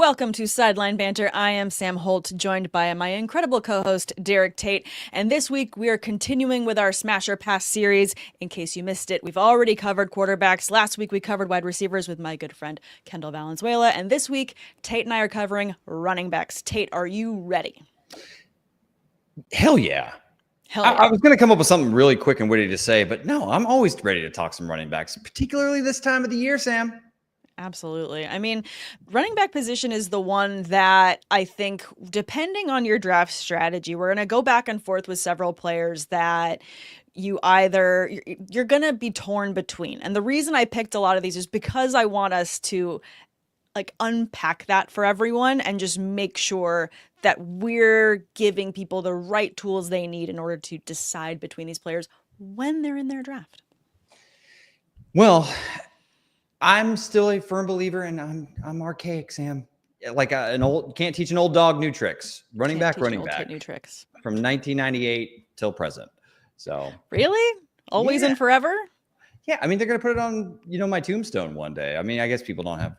Welcome to Sideline Banter. I am Sam Holt, joined by my incredible co-host, Derek Tate. And this week, we are continuing with our Smash or Pass series. In case you missed it, we've already covered quarterbacks. Last week, we covered wide receivers with my good friend, Kendall Valenzuela. And this week, Tate and I are covering running backs. Tate, are you ready? Hell yeah. I was going to come up with something really quick and witty to say, but no, I'm always ready to talk some running backs, particularly this time of the year, Sam. Absolutely. I mean, running back position is the one that I think, depending on your draft strategy, we're going to go back and forth with several players that you're going to be torn between. And the reason I picked a lot of these is because I want us to unpack that for everyone and just make sure that we're giving people the right tools they need in order to decide between these players when they're in their draft. Well, I'm still a firm believer, and I'm archaic, Sam. Like you can't teach an old dog new tricks. Running back, new tricks from 1998 till present. So really, always and forever. Yeah, I mean they're gonna put it on my tombstone one day. I mean, I guess people don't have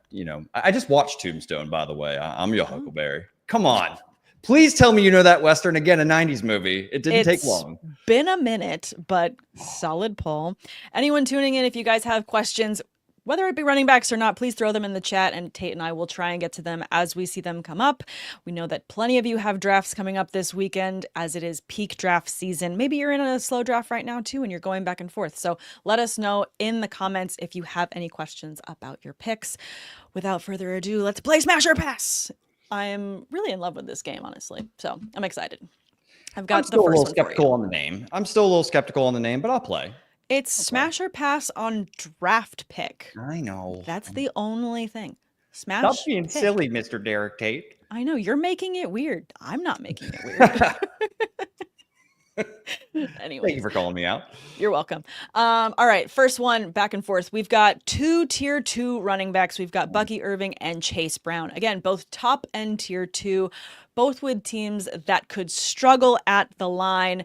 I just watched Tombstone, by the way. I'm your Huckleberry. Come on. Please tell me you know that Western. Again, a 90s movie. It didn't take long. It's been a minute, but solid poll. Anyone tuning in, if you guys have questions, whether it be running backs or not, please throw them in the chat, and Tate and I will try and get to them as we see them come up. We know that plenty of you have drafts coming up this weekend, as it is peak draft season. Maybe you're in a slow draft right now, too, and you're going back and forth. So let us know in the comments if you have any questions about your picks. Without further ado, let's play Smash or Pass. I am really in love with this game, honestly. So I'm excited. I'm still a little skeptical on the name. I'm still a little skeptical on the name, but I'll play. It's Smash or Pass on draft pick. I know. That's the only thing. Smash. Stop being silly, Mr. Derek Tate. I know. You're making it weird. I'm not making it weird. Anyway. Thank you for calling me out. You're welcome. All right. First one, back and forth. We've got two tier 2 running backs. We've got Bucky, Irving, and Chase Brown. Again, both top end tier 2, both with teams that could struggle at the line.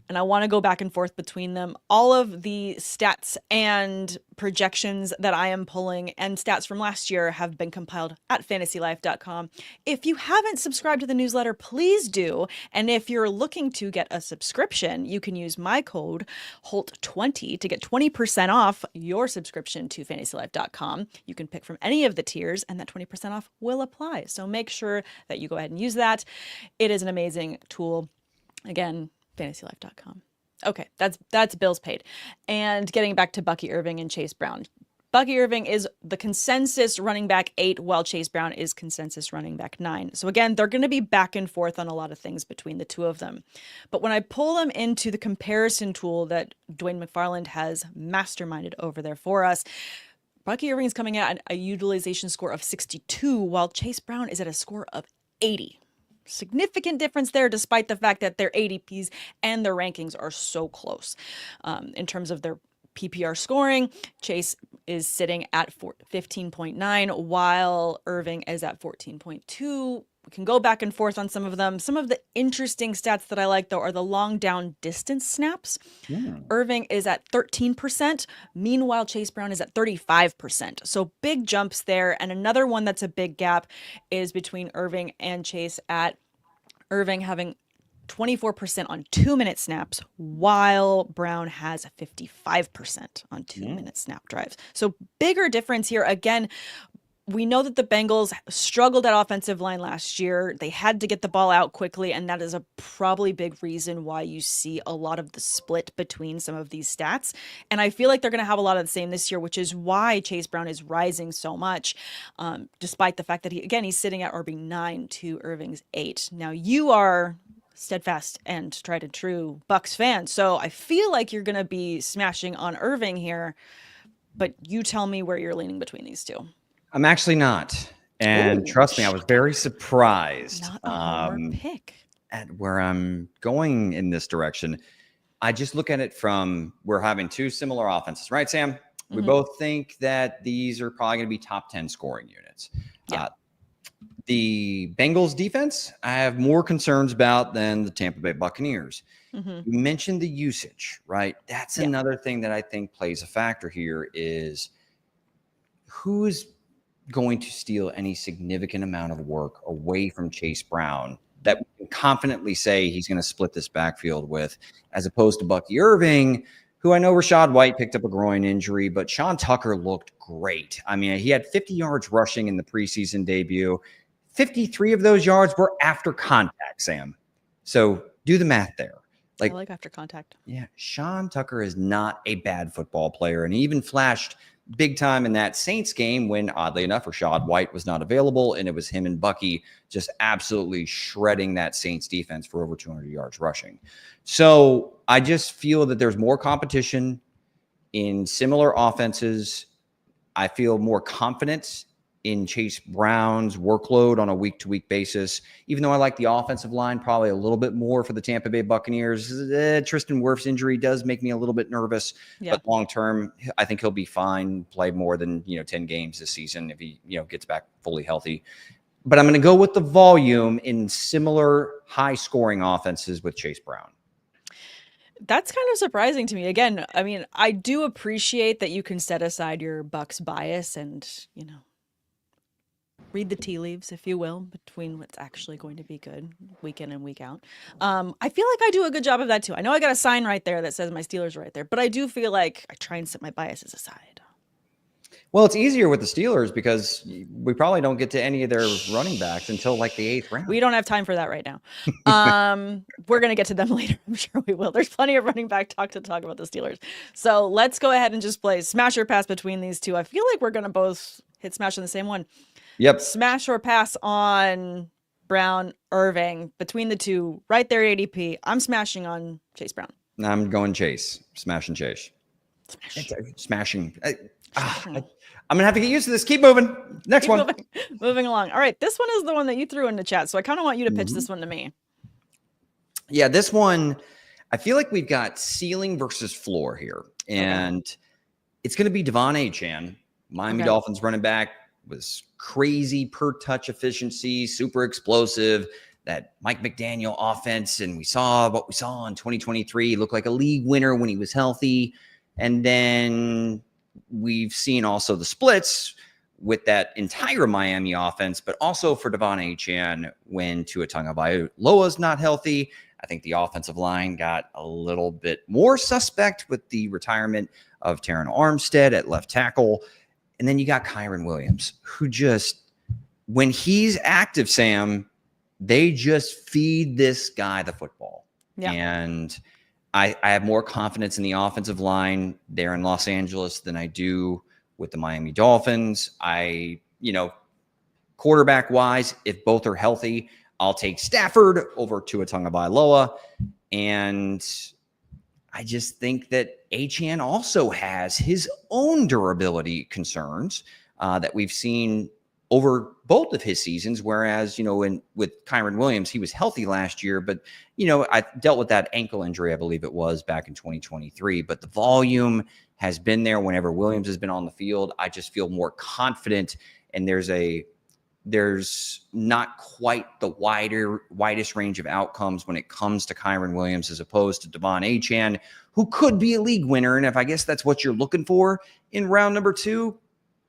And I want to go back and forth between them. All of the stats and projections that I am pulling and stats from last year have been compiled at fantasylife.com. If you haven't subscribed to the newsletter, please do. And if you're looking to get a subscription, you can use my code HOLT20 to get 20% off your subscription to fantasylife.com. You can pick from any of the tiers, and that 20% off will apply. So make sure that you go ahead and use that. It is an amazing tool. Again, fantasylife.com. Okay, that's bills paid. And getting back to Bucky Irving and Chase Brown. Bucky Irving is the consensus running back 8, while Chase Brown is consensus running back 9. So again, they're going to be back and forth on a lot of things between the two of them. But when I pull them into the comparison tool that Dwayne McFarland has masterminded over there for us, Bucky Irving is coming at a utilization score of 62, while Chase Brown is at a score of 80. Significant difference there, despite the fact that their ADPs and their rankings are so close. In terms of their PPR scoring, Chase is sitting at 15.9, while Irving is at 14.2. We can go back and forth on some of them. Some of the interesting stats that I like, though, are the long down distance snaps. Irving is at 13%. Meanwhile, Chase Brown is at 35%. So big jumps there. And another one that's a big gap is between Irving and Chase, at Irving having 24% on 2-minute snaps, while Brown has 55% on 2-minute snap drives. So bigger difference here. Again, we know that the Bengals struggled at offensive line last year. They had to get the ball out quickly, and that is a probably big reason why you see a lot of the split between some of these stats. And I feel like they're going to have a lot of the same this year, which is why Chase Brown is rising so much, despite the fact that he's sitting at RB 9 to Irving's 8. Now, you are steadfast and tried and true Bucs fan, so I feel like you're going to be smashing on Irving here, but you tell me where you're leaning between these two. I'm actually not. And trust me, I was very surprised Not a homer pick. At where I'm going in this direction. I just look at it from, we're having two similar offenses, right, Sam? We both think that these are probably going to be top 10 scoring units. Yeah. The Bengals defense, I have more concerns about than the Tampa Bay Buccaneers. You mentioned the usage, right? That's another thing that I think plays a factor here is who's going to steal any significant amount of work away from Chase Brown that we can confidently say he's going to split this backfield with, as opposed to Bucky Irving, who I know Rachaad White picked up a groin injury, but Sean Tucker looked great. I mean, he had 50 yards rushing in the preseason debut. 53 of those yards were after contact, Sam. So do the math there. I like after contact. Yeah, Sean Tucker is not a bad football player, and he even flashed big time in that Saints game when, oddly enough, Rachaad White was not available, and it was him and Bucky just absolutely shredding that Saints defense for over 200 yards rushing. So I just feel that there's more competition in similar offenses. I feel more confidence in Chase Brown's workload on a week-to-week basis, even though I like the offensive line probably a little bit more for the Tampa Bay Buccaneers. Tristan Wirfs' injury does make me a little bit nervous, but long-term, I think he'll be fine, play more than 10 games this season if he gets back fully healthy. But I'm going to go with the volume in similar high-scoring offenses with Chase Brown. That's kind of surprising to me. Again, I mean, I do appreciate that you can set aside your Bucs bias and, read the tea leaves, if you will, between what's actually going to be good week in and week out. I feel like I do a good job of that too. I know I got a sign right there that says my Steelers are right there, but I do feel like I try and set my biases aside. Well, it's easier with the Steelers because we probably don't get to any of their running backs until like the 8th round. We don't have time for that right now. We're going to get to them later. I'm sure we will. There's plenty of running back talk about the Steelers. So let's go ahead and just play smash or pass between these two. I feel like we're going to both hit smash on the same one. Yep. Smash or pass on Brown, Irving. Between the two, right there at ADP. I'm smashing on Chase Brown. I'm going Chase. Smashing Chase. Smashing. I'm going to have to get used to this. Keep moving. Next one. Moving along. All right. This one is the one that you threw in the chat. So I kind of want you to pitch this one to me. Yeah, this one, I feel like we've got ceiling versus floor here. And it's going to be Devon Achane, Miami Dolphins running back. Was crazy per touch efficiency, super explosive, that Mike McDaniel offense. And we saw what we saw in 2023. He looked like a league winner when he was healthy. And then we've seen also the splits with that entire Miami offense, but also for Devon Achane when Tua Tagovailoa's not healthy. I think the offensive line got a little bit more suspect with the retirement of Terron Armstead at left tackle. And then you got Kyren Williams, who just, when he's active, Sam, they just feed this guy the football. Yeah. And I have more confidence in the offensive line there in Los Angeles than I do with the Miami Dolphins. Quarterback-wise, if both are healthy, I'll take Stafford over Tua Tagovailoa. And I just think that Achane also has his own durability concerns that we've seen over both of his seasons. Whereas, with Kyren Williams, he was healthy last year, but, I dealt with that ankle injury, I believe it was back in 2023. But the volume has been there whenever Williams has been on the field. I just feel more confident, and there's not quite the widest range of outcomes when it comes to Kyren Williams as opposed to Devon Achane, who could be a league winner. And if I guess that's what you're looking for in round number 2,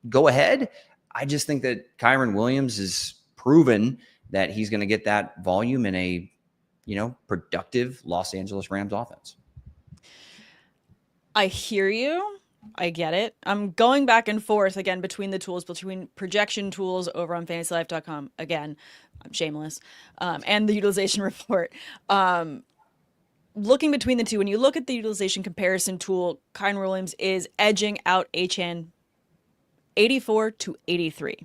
go ahead. I just think that Kyren Williams is proven that he's going to get that volume in a, productive Los Angeles Rams offense. I hear you. I get it. I'm going back and forth again between the tools, between projection tools over on fantasylife.com. Again, I'm shameless. And the utilization report. Looking between the two, when you look at the utilization comparison tool, Kyren Williams is edging out Achane 84 to 83.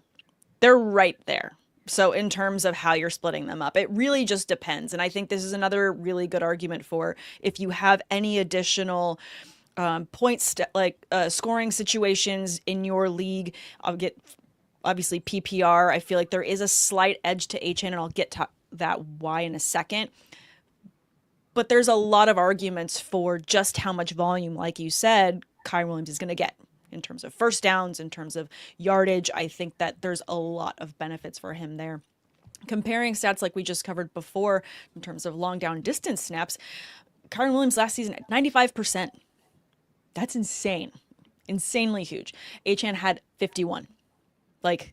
They're right there. So in terms of how you're splitting them up, it really just depends. And I think this is another really good argument for if you have any additional points scoring situations in your league. I'll get obviously PPR. I feel like there is a slight edge to Achane, and I'll get to that why in a second. But there's a lot of arguments for just how much volume, like you said, Kyren Williams is going to get in terms of first downs, in terms of yardage. I think that there's a lot of benefits for him there. Comparing stats like we just covered before in terms of long down distance snaps, Kyren Williams last season at 95%. That's insane. Insanely huge. Achane had 51. Like,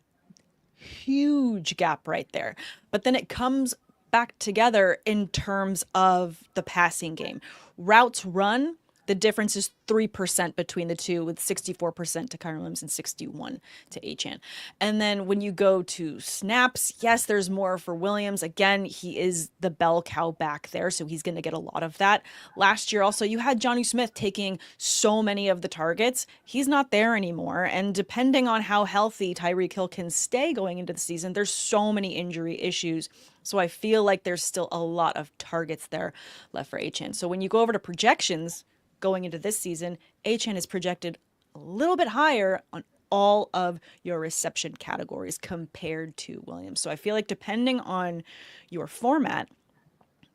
huge gap right there. But then it comes back together in terms of the passing game. Routes run, the difference is 3% between the two, with 64% to Kyren Williams and 61 to Achane. And then when you go to snaps, yes, there's more for Williams. Again, he is the bell cow back there, so he's going to get a lot of that. Last year also, you had Johnny Smith taking so many of the targets. He's not there anymore. And depending on how healthy Tyreek Hill can stay going into the season, there's so many injury issues. So I feel like there's still a lot of targets there left for Achane. So when you go over to projections, going into this season, Achane is projected a little bit higher on all of your reception categories compared to Williams. So I feel like depending on your format,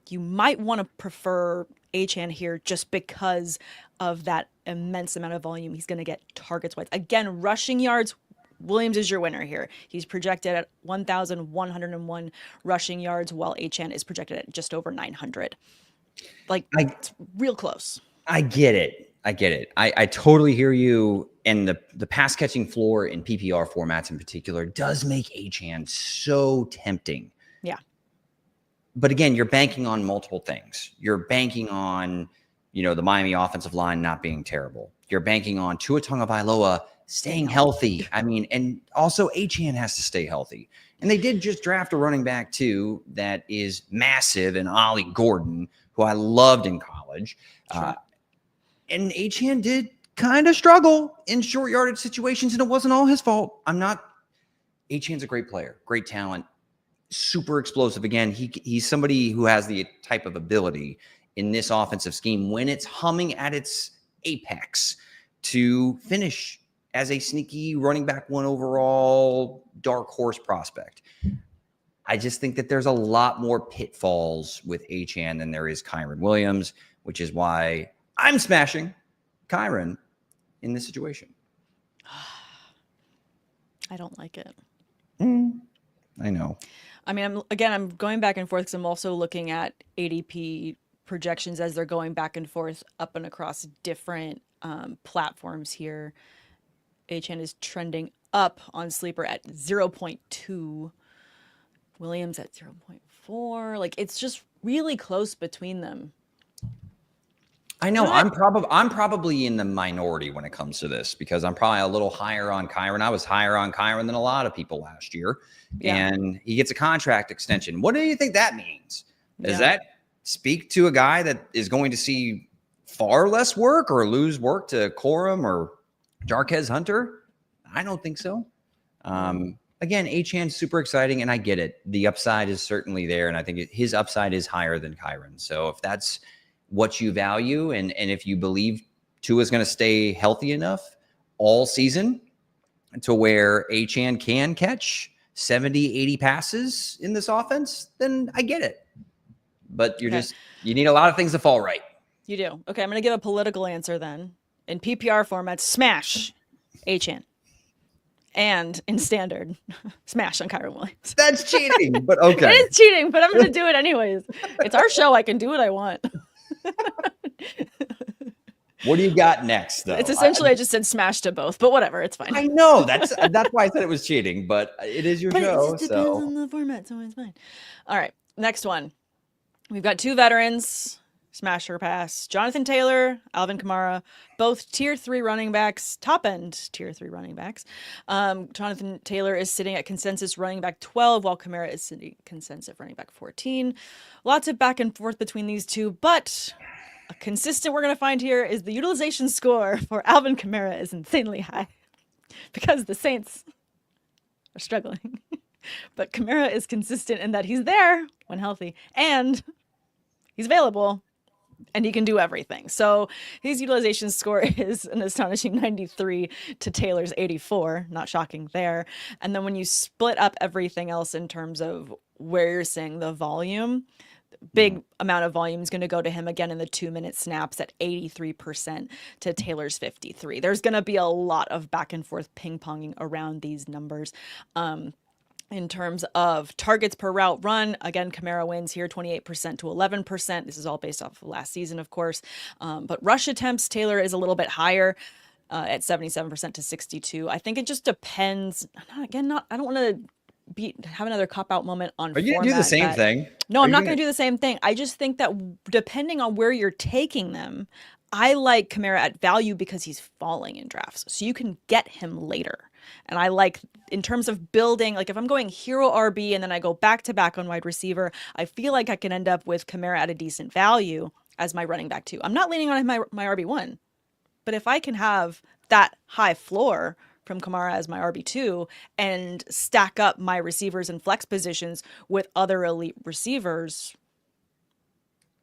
you might want to prefer Achane here just because of that immense amount of volume he's going to get targets-wise. Again, rushing yards, Williams is your winner here. He's projected at 1,101 rushing yards, while Achane is projected at just over 900. It's real close. I get it. I totally hear you. And the pass catching floor in PPR formats in particular does make Achane so tempting. Yeah. But again, you're banking on multiple things. You're banking on, the Miami offensive line not being terrible. You're banking on Tua Tagovailoa staying healthy. And also Achane has to stay healthy. And they did just draft a running back too that is massive, and Ollie Gordon, who I loved in college. Sure. And Achane did kind of struggle in short yardage situations, and it wasn't all his fault. Achane's a great player, great talent, super explosive. Again, he's somebody who has the type of ability in this offensive scheme when it's humming at its apex to finish as a sneaky running back 1 overall dark horse prospect. I just think that there's a lot more pitfalls with Achane than there is Kyren Williams, which is why I'm smashing Kyren in this situation. I don't like it. I know. I'm going back and forth because I'm also looking at ADP projections as they're going back and forth up and across different platforms here. Achane is trending up on Sleeper at 0.2. Williams at 0.4. It's just really close between them. I know. I'm probably in the minority when it comes to this because I'm probably a little higher on Kyren. I was higher on Kyren than a lot of people last year. Yeah. And he gets a contract extension. What do you think that means? Does that speak to a guy that is going to see far less work or lose work to Corum or Jarquez Hunter? I don't think so. Again, Achane's super exciting, and I get it. The upside is certainly there, and I think his upside is higher than Kyren. So if that's what you value, and if you believe Tua is going to stay healthy enough all season to where Achane can catch 70, 80 passes in this offense, then I get it. But you need a lot of things to fall right. You do. Okay, I'm going to give a political answer then. In PPR format, smash Achane. And in standard, smash on Kyren Williams. That's cheating, but okay. It is cheating, but I'm going to do it anyways. It's our show. I can do what I want. What do you got next, though? It's essentially I just said smash to both, but whatever. It's fine. I know. That's why I said it was cheating, but it is your show. It just depends on the format, so it's fine. All right, next one. We've got 2 veterans. Smash or pass. Jonathan Taylor, Alvin Kamara, both tier 3 running backs, top end tier 3 running backs. Jonathan Taylor is sitting at consensus running back 12, while Kamara is sitting consensus running back 14. Lots of back and forth between these two, but a consistent we're going to find here is the utilization score for Alvin Kamara is insanely high because the Saints are struggling. But Kamara is consistent in that he's there when healthy and he's available. And he can do everything. So his utilization score is an astonishing 93 to Taylor's 84. Not shocking there. And then when you split up everything else in terms of where you're seeing the volume, big amount of volume is going to go to him again in the 2-minute snaps at 83% to Taylor's 53. There's going to be a lot of back and forth ping-ponging around these numbers. In terms of targets per route run, again, Kamara wins here 28% to 11%. This is all based off of last season, of course. But rush attempts, Taylor is a little bit higher at 77% to 62. I think it just depends. I don't want to have another cop out moment on Are you gonna do the format same that- thing? No, Are I'm you not gonna- going to do the same thing. I just think that depending on where you're taking them, I like Kamara at value because he's falling in drafts. So you can get him later. And I like, in terms of building, like if I'm going hero RB and then I go back to back on wide receiver, I feel like I can end up with Kamara at a decent value as my running back 2. I'm not leaning on my RB1. But if I can have that high floor from Kamara as my RB2 and stack up my receivers and flex positions with other elite receivers,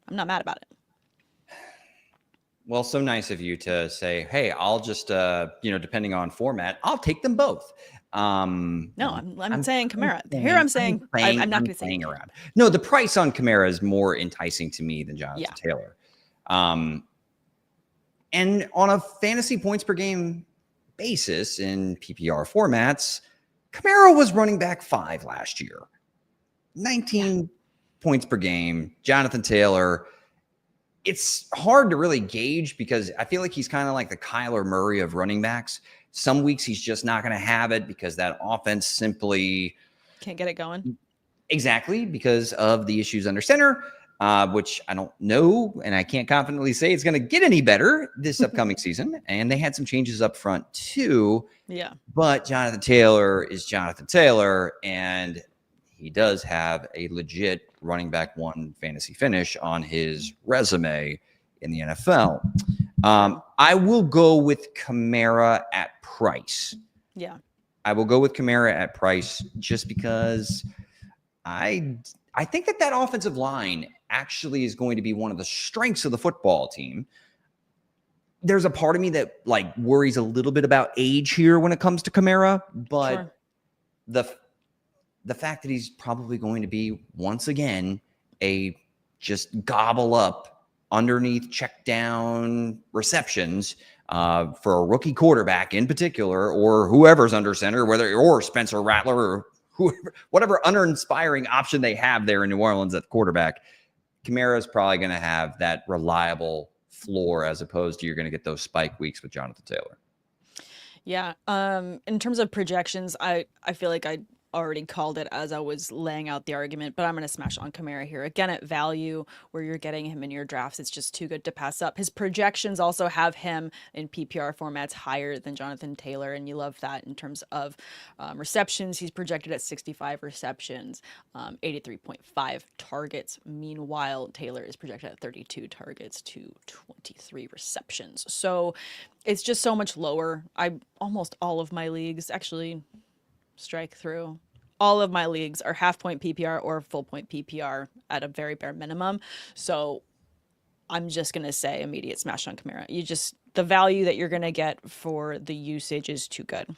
I'm not mad about it. Well, so nice of you to say, hey, I'll just, depending on format, I'll take them both. No, I'm saying Kamara. I'm not going to say around. No, the price on Kamara is more enticing to me than Jonathan Taylor. And on a fantasy points per game basis in PPR formats, Kamara was running back 5 last year. 19 points per game. Jonathan Taylor, it's hard to really gauge because I feel like he's kind of like the Kyler Murray of running backs. Some weeks he's just not going to have it because that offense simply can't get it going. Exactly, because of the issues under center, which I don't know, and I can't confidently say it's going to get any better this upcoming season. And they had some changes up front too. Yeah. But Jonathan Taylor is Jonathan Taylor, and he does have a legit running back 1 fantasy finish on his resume in the NFL. I will go with Kamara at price. Yeah. I will go with Kamara at price just because I think that offensive line actually is going to be one of the strengths of the football team. There's a part of me that like worries a little bit about age here when it comes to Kamara, but the fact that he's probably going to be once again a just gobble up underneath check down receptions for a rookie quarterback in particular, or whoever's under center, or Spencer Rattler or whoever, whatever uninspiring option they have there in New Orleans at quarterback, Kamara is probably going to have that reliable floor as opposed to you're going to get those spike weeks with Jonathan Taylor. Yeah. In terms of projections, I feel like I already called it as I was laying out the argument, but I'm going to smash on Kamara here. Again, at value, where you're getting him in your drafts, it's just too good to pass up. His projections also have him in PPR formats higher than Jonathan Taylor, and you love that in terms of receptions. He's projected at 65 receptions, 83.5 targets. Meanwhile, Taylor is projected at 32 targets to 23 receptions. So it's just so much lower. Almost all of my leagues, actually, strike through, all of my leagues are half point PPR or full point PPR at a very bare minimum. So I'm just going to say immediate smash on Kamara. The value that you're going to get for the usage is too good.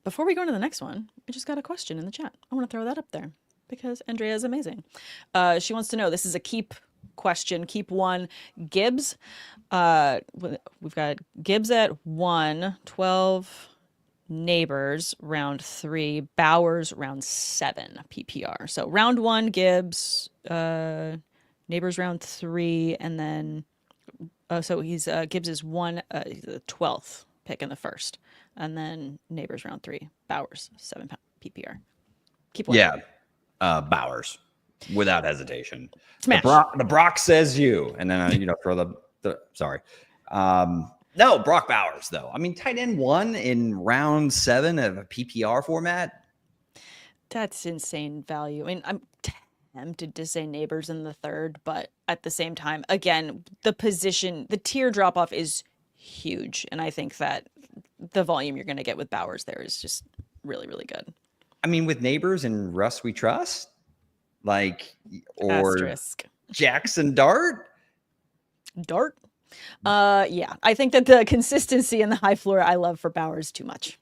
Before we go into the next one, I just got a question in the chat. I want to throw that up there because Andrea is amazing. She wants to know, this is a keep question, keep 1. Gibbs. We've got Gibbs at 1, 12 Neighbors round 3, Bowers round 7 PPR. So round 1 Gibbs, Neighbors round 3, and then so he's Gibbs is the 12th pick in the first, and then Neighbors round 3, Bowers 7 PPR. Keep 1. Yeah, Bowers without hesitation. Smash. The Brock says you, and then throw the sorry. No, Brock Bowers, though. I mean, tight end 1 in round 7 of a PPR format. That's insane value. I mean, I'm tempted to say Neighbors in the 3rd, but at the same time, again, the tier drop off is huge. And I think that the volume you're going to get with Bowers there is just really, really good. I mean, with Neighbors and Russ We Trust, or Asterisk. Jackson Dart. Yeah, I think that the consistency and the high floor I love for Bowers too much.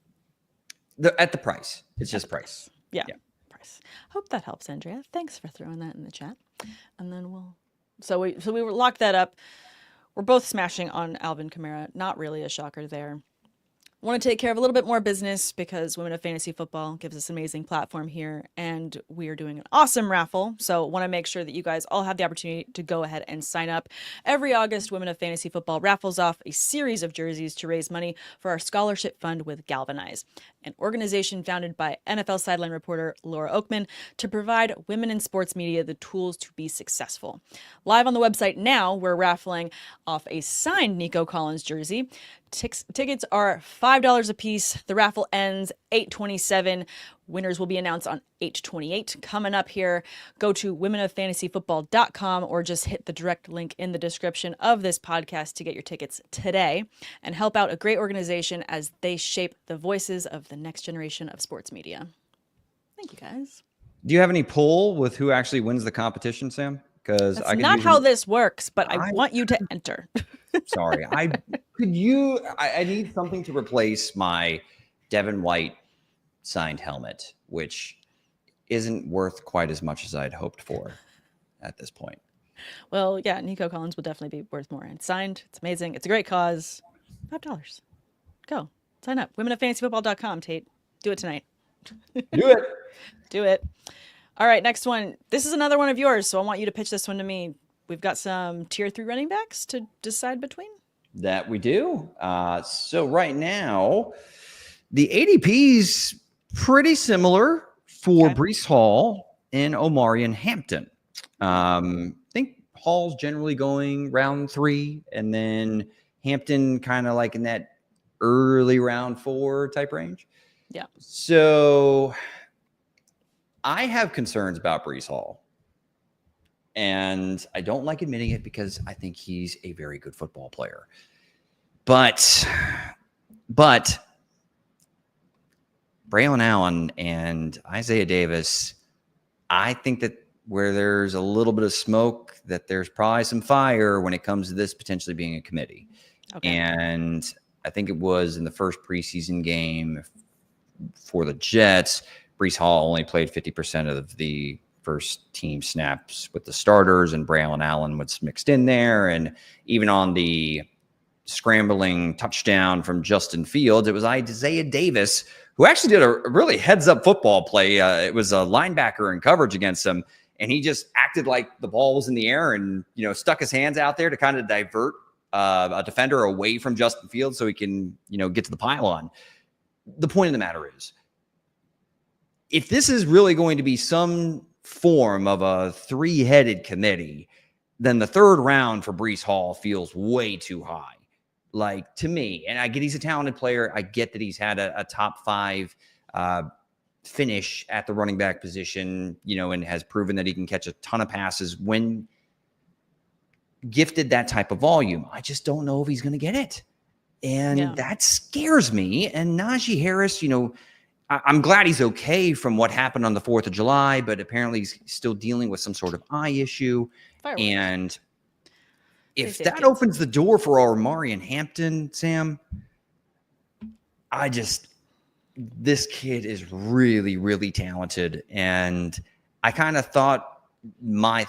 At the price. It's just price. Yeah. Price. Hope that helps, Andrea. Thanks for throwing that in the chat. And then we locked that up. We're both smashing on Alvin Kamara. Not really a shocker there. Want to take care of a little bit more business because Women of Fantasy Football gives us an amazing platform here, and we are doing an awesome raffle. So want to make sure that you guys all have the opportunity to go ahead and sign up. Every August, Women of Fantasy Football raffles off a series of jerseys to raise money for our scholarship fund with Galvanize, an organization founded by NFL sideline reporter Laura Oakman to provide women in sports media the tools to be successful. Live on the website now, we're raffling off a signed Nico Collins jersey. Tickets are $5 a piece. The raffle ends 8/27. Winners will be announced on 8/28. Coming up here, go to womenoffantasyfootball.com or just hit the direct link in the description of this podcast to get your tickets today and help out a great organization as they shape the voices of the next generation of sports media. Thank you, guys. Do you have any pull with who actually wins the competition, Sam? Because that's not how this works, but I want you to enter. Sorry, I need something to replace my Devin White signed helmet, which isn't worth quite as much as I'd hoped for at this point. Well, yeah, Nico Collins will definitely be worth more. And signed, it's amazing. It's a great cause. $5. Go. Sign up. womenoffantasyfootball.com, Tate. Do it tonight. Do it. Do it. All right, next one. This is another one of yours, so I want you to pitch this one to me. We've got some tier 3 running backs to decide between. That we do. So right now, the ADP's pretty similar for Breece Hall and Omarion Hampton. I think Hall's generally going round 3, and then Hampton kind of like in that early round 4 type range. Yeah. So I have concerns about Breece Hall. And I don't like admitting it because I think he's a very good football player. But Braylon Allen and Isaiah Davis, I think that where there's a little bit of smoke, that there's probably some fire when it comes to this potentially being a committee. Okay. And I think it was in the first preseason game for the Jets, Breece Hall only played 50% of the first team snaps with the starters, and Braylon Allen was mixed in there. And even on the scrambling touchdown from Justin Fields, it was Isaiah Davis who actually did a really heads-up football play. It was a linebacker in coverage against him, and he just acted like the ball was in the air and, stuck his hands out there to kind of divert a defender away from Justin Fields so he can, get to the pylon. The point of the matter is, if this is really going to be some form of a 3-headed committee, then the 3rd round for Breece Hall feels way too high. Like, to me, and I get he's a talented player. I get that he's had a top 5 finish at the running back position, and has proven that he can catch a ton of passes when gifted that type of volume. I just don't know if he's going to get it. And that scares me. And Najee Harris, I'm glad he's okay from what happened on the 4th of July, but apparently he's still dealing with some sort of eye issue. Fireworks. And if that opens the door for our Omarion Hampton, Sam, this kid is really, really talented. And I kind of thought my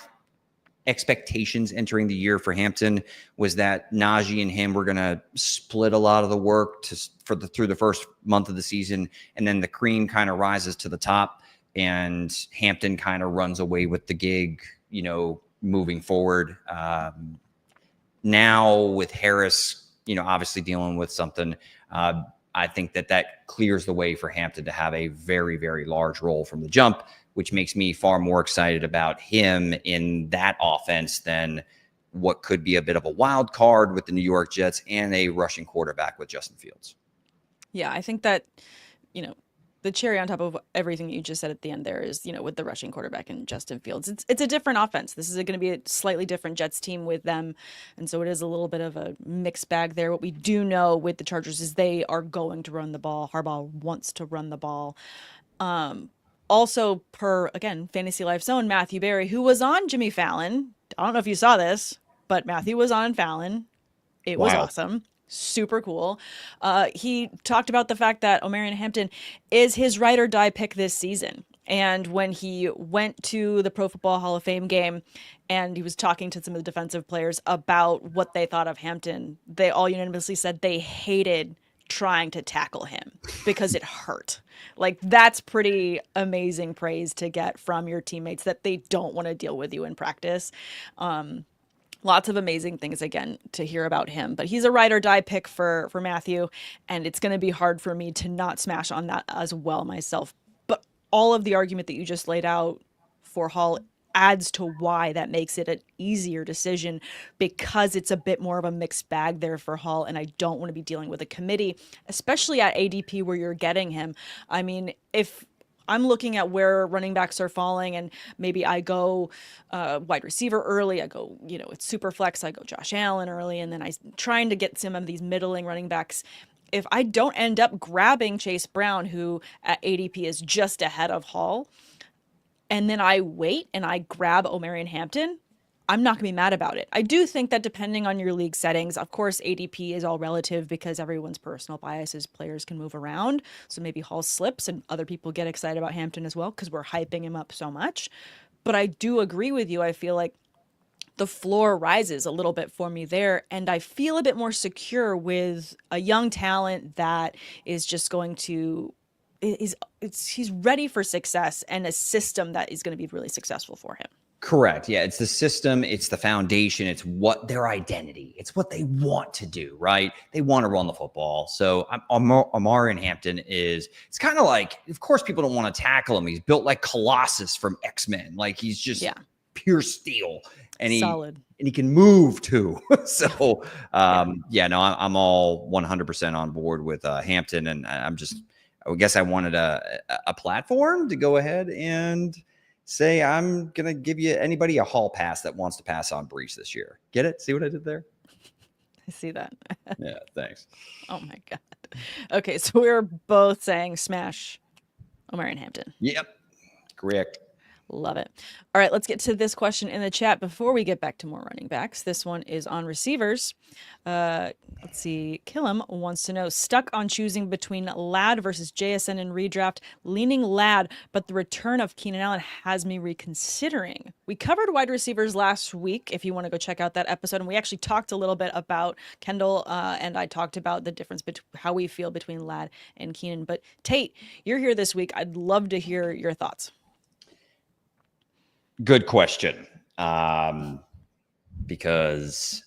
expectations entering the year for Hampton was that Najee and him were going to split a lot of the work through the first month of the season, and then the cream kind of rises to the top, and Hampton kind of runs away with the gig, moving forward. Now with Harris, obviously dealing with something, I think that clears the way for Hampton to have a very, very large role from the jump, which makes me far more excited about him in that offense than what could be a bit of a wild card with the New York Jets and a rushing quarterback with Justin Fields. Yeah, I think that, the cherry on top of everything you just said at the end there is, with the rushing quarterback and Justin Fields. It's a different offense. This is going to be a slightly different Jets team with them. And so it is a little bit of a mixed bag there. What we do know with the Chargers is they are going to run the ball. Harbaugh wants to run the ball. Also, again, Fantasy Life's own Matthew Berry, who was on Jimmy Fallon. I don't know if you saw this, but Matthew was on Fallon. It was awesome. Super cool. He talked about the fact that Omarion Hampton is his ride or die pick this season. And when he went to the Pro Football Hall of Fame game and he was talking to some of the defensive players about what they thought of Hampton, they all unanimously said they hated trying to tackle him because it hurt. Like, that's pretty amazing praise to get from your teammates, that they don't want to deal with you in practice. Lots of amazing things, again, to hear about him. But he's a ride or die pick for Matthew, and it's going to be hard for me to not smash on that as well myself. But all of the argument that you just laid out for Hall adds to why that makes it an easier decision, because it's a bit more of a mixed bag there for Hall, and I don't want to be dealing with a committee, especially at ADP where you're getting him. I mean, if I'm looking at where running backs are falling, and maybe I go wide receiver early, I go, it's super flex, I go Josh Allen early, and then I'm trying to get some of these middling running backs. If I don't end up grabbing Chase Brown, who at ADP is just ahead of Hall, and then I wait and I grab Omarion Hampton, I'm not going to be mad about it. I do think that depending on your league settings, of course, ADP is all relative because everyone's personal biases, players can move around. So maybe Hall slips and other people get excited about Hampton as well because we're hyping him up so much. But I do agree with you. I feel like the floor rises a little bit for me there, and I feel a bit more secure with a young talent that is just going to he's ready for success, and a system that is going to be really successful for him. Correct. Yeah. It's the system. It's the foundation. It's what their identity. It's what they want to do, right? They want to run the football. So Omarion Hampton it's kind of like, of course, people don't want to tackle him. He's built like Colossus from X-Men. Like, he's just pure steel, and solid. And he can move too. So, I'm all 100% on board with Hampton. And I guess I wanted a platform to go ahead and say, I'm going to give anybody a hall pass that wants to pass on Breece this year. Get it? See what I did there? I see that. Yeah, thanks. Oh, my God. Okay, so we're both saying smash Omarion Hampton. Yep, correct. Love it. All right, let's get to this question in the chat before we get back to more running backs. This one is on receivers. Let's see. Killam wants to know, stuck on choosing between Ladd versus JSN in redraft, leaning Ladd, but the return of Keenan Allen has me reconsidering. We covered wide receivers last week, if you want to go check out that episode, and we actually talked a little bit about Kendall, and I talked about the difference between how we feel between Ladd and Keenan. But Tate, you're here this week. I'd love to hear your thoughts. Good question. Because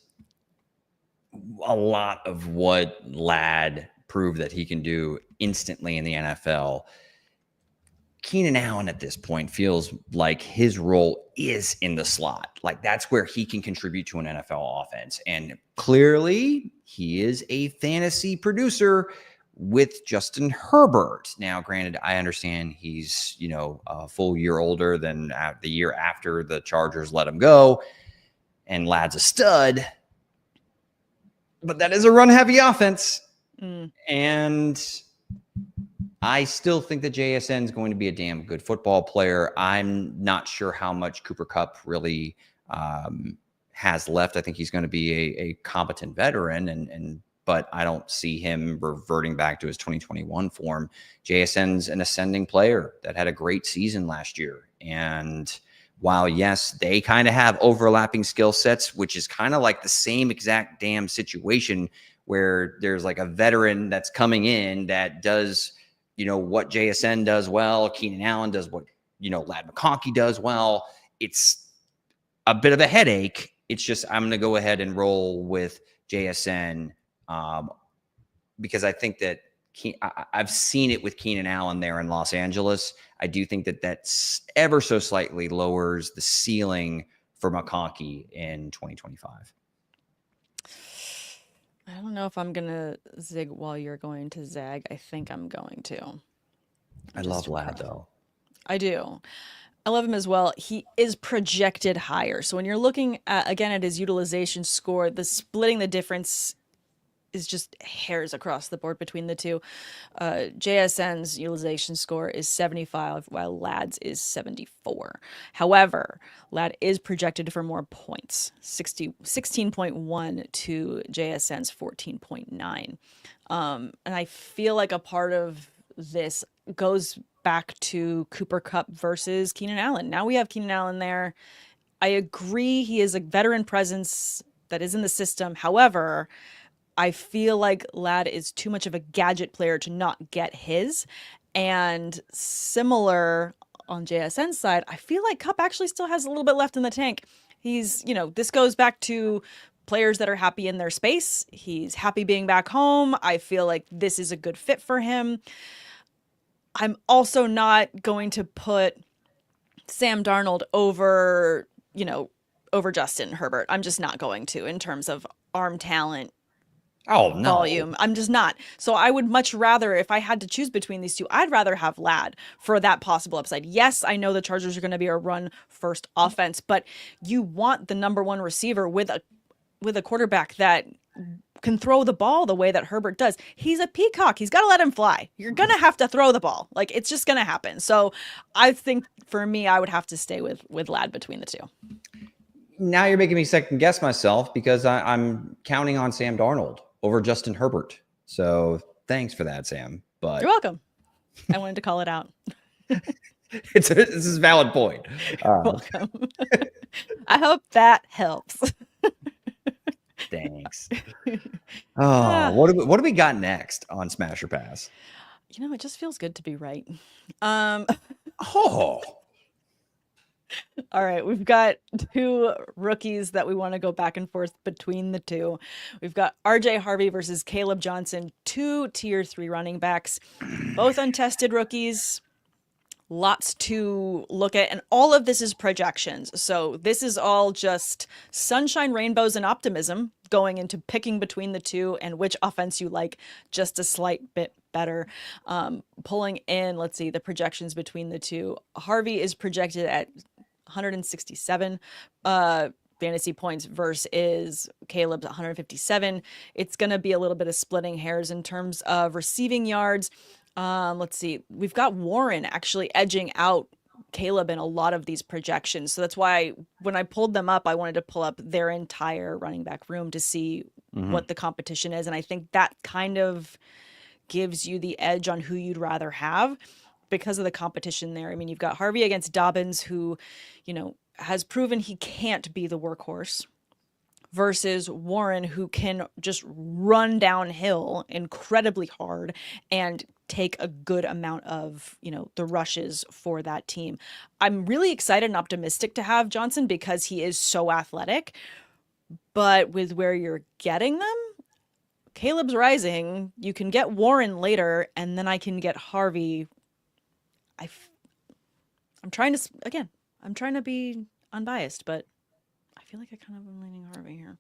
a lot of what Ladd proved that he can do instantly in the NFL, Keenan Allen at this point feels like his role is in the slot. Like, that's where he can contribute to an NFL offense. And clearly he is a fantasy producer with Justin Herbert. Now, granted, I understand he's, a full year older than the year after the Chargers let him go, and Ladd's a stud, but that is a run-heavy offense. And I still think that JSN is going to be a damn good football player. I'm not sure how much Cooper Kupp really has left. I think he's going to be a competent veteran, but I don't see him reverting back to his 2021 form. JSN's an ascending player that had a great season last year. And while, yes, they kind of have overlapping skill sets, which is kind of like the same exact damn situation where there's like a veteran that's coming in that does, what JSN does well. Keenan Allen does what, Ladd McConkey does well. It's a bit of a headache. It's just, I'm going to go ahead and roll with JSN. Because I think that I've seen it with Keenan Allen there in Los Angeles. I do think that that's ever so slightly lowers the ceiling for McConkey in 2025. I don't know if I'm going to zig while you're going to zag. I think I'm going to. I love Ladd, though. I do. I love him as well. He is projected higher. So when you're looking at his utilization score, the splitting the difference is just hairs across the board between the two. JSN's utilization score is 75, while Ladd's is 74. However, Ladd is projected for more points, 16.1 to JSN's 14.9. And I feel like a part of this goes back to Cooper Kupp versus Keenan Allen. Now we have Keenan Allen there. I agree he is a veteran presence that is in the system. However, I feel like Ladd is too much of a gadget player to not get his. And similar on JSN's side, I feel like Cup actually still has a little bit left in the tank. He's, this goes back to players that are happy in their space. He's happy being back home. I feel like this is a good fit for him. I'm also not going to put Sam Darnold over, over Justin Herbert. I'm just not going to in terms of arm talent. Oh, no. Volume. I'm just not. So I would much rather, if I had to choose between these two, I'd rather have Ladd for that possible upside. Yes, I know the Chargers are going to be a run first offense, but you want the number one receiver with a quarterback that can throw the ball the way that Herbert does. He's a peacock. He's got to let him fly. You're going to have to throw the ball. Like, it's just going to happen. So I think for me, I would have to stay with Ladd between the two. Now you're making me second guess myself because I'm counting on Sam Darnold over Justin Herbert. So thanks for that, Sam. But you're welcome. I wanted to call it out. This is a valid point. You're welcome. I hope that helps. Thanks. Oh, what do we got next on Smash or Pass? It just feels good to be right. Oh. All right, we've got two rookies that we want to go back and forth between the two. We've got RJ Harvey versus Kaleb Johnson, two tier 3 running backs, both untested rookies. Lots to look at, and all of this is projections. So this is all just sunshine, rainbows, and optimism going into picking between the two and which offense you like just a slight bit better. Pulling in, let's see, the projections between the two. Harvey is projected at 167 fantasy points versus Kaleb's 157. It's going to be a little bit of splitting hairs in terms of receiving yards. Let's see. We've got Warren actually edging out Kaleb in a lot of these projections. So that's why when I pulled them up, I wanted to pull up their entire running back room to see what the competition is. And I think that kind of gives you the edge on who you'd rather have because of the competition there. I mean, you've got Harvey against Dobbins, who, has proven he can't be the workhorse, versus Warren, who can just run downhill incredibly hard and take a good amount of, the rushes for that team. I'm really excited and optimistic to have Johnson because he is so athletic, but with where you're getting them, Kaleb's rising. You can get Warren later, and then I can get Harvey. I'm trying to be unbiased, but I feel like I kind of am leaning Harvey here.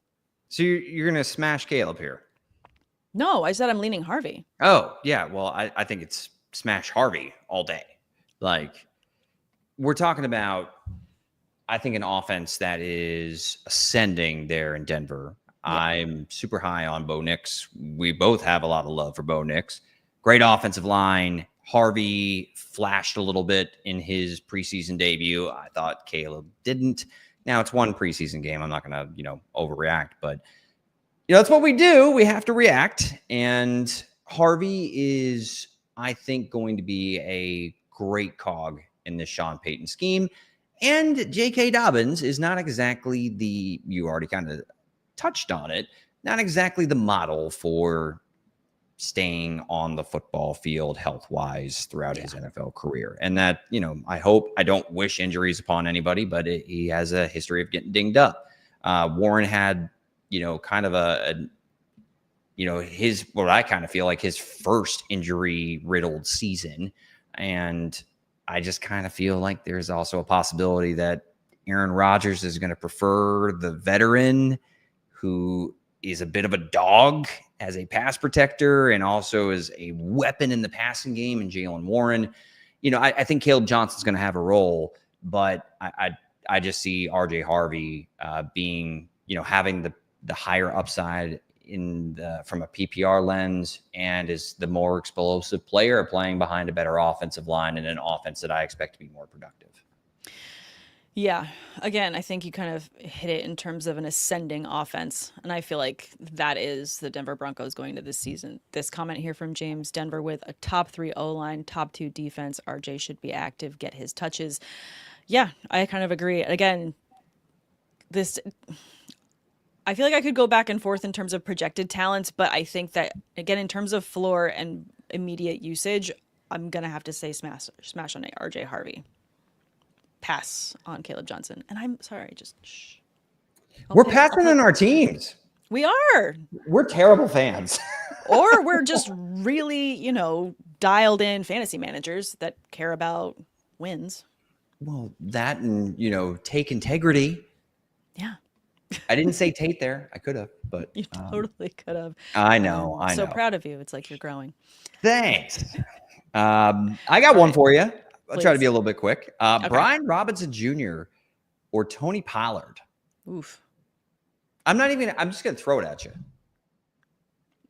So you're going to smash Kaleb here? No, I said I'm leaning Harvey. Oh, yeah. Well, I think it's smash Harvey all day. Like, we're talking about, I think, an offense that is ascending there in Denver. Yeah. I'm super high on Bo Nix. We both have a lot of love for Bo Nix. Great offensive line. Harvey flashed a little bit in his preseason debut. I thought Kaleb didn't. Now, it's one preseason game. I'm not going to, overreact, but that's what we do. We have to react. And Harvey is, I think, going to be a great cog in this Sean Payton scheme. And J.K. Dobbins is not exactly you already kind of touched on it, not exactly the model for staying on the football field health-wise throughout his NFL career. And that, I don't wish injuries upon anybody, but he has a history of getting dinged up. Warren had, kind of his, what I kind of feel like his first injury-riddled season. And I just kind of feel like there's also a possibility that Aaron Rodgers is going to prefer the veteran who is a bit of a dog as a pass protector and also as a weapon in the passing game, and Jaylen Warren. I think Kaleb Johnson's going to have a role, but I just see RJ Harvey being, having the higher upside from a PPR lens, and is the more explosive player playing behind a better offensive line and an offense that I expect to be more productive. Yeah. Again, I think you kind of hit it in terms of an ascending offense. And I feel like that is the Denver Broncos going to this season. This comment here from James: Denver with a top 3 O-line, top 2 defense. RJ should be active, get his touches. Yeah, I kind of agree. Again, I feel like I could go back and forth in terms of projected talents, but I think that, again, in terms of floor and immediate usage, I'm going to have to say smash on RJ Harvey. Pass on Kaleb Johnson. And I'm sorry, just shh. We're passing on our teams. We are. We're terrible fans. Or we're just really, dialed in fantasy managers that care about wins. Well, that and, take integrity. Yeah. I didn't say Tate there. I could have, but you totally could have. I know. I'm so proud of you. It's like you're growing. Thanks. I got one for you. I'll try to be a little bit quick. Okay. Brian Robinson Jr. or Tony Pollard. Oof. I'm just going to throw it at you.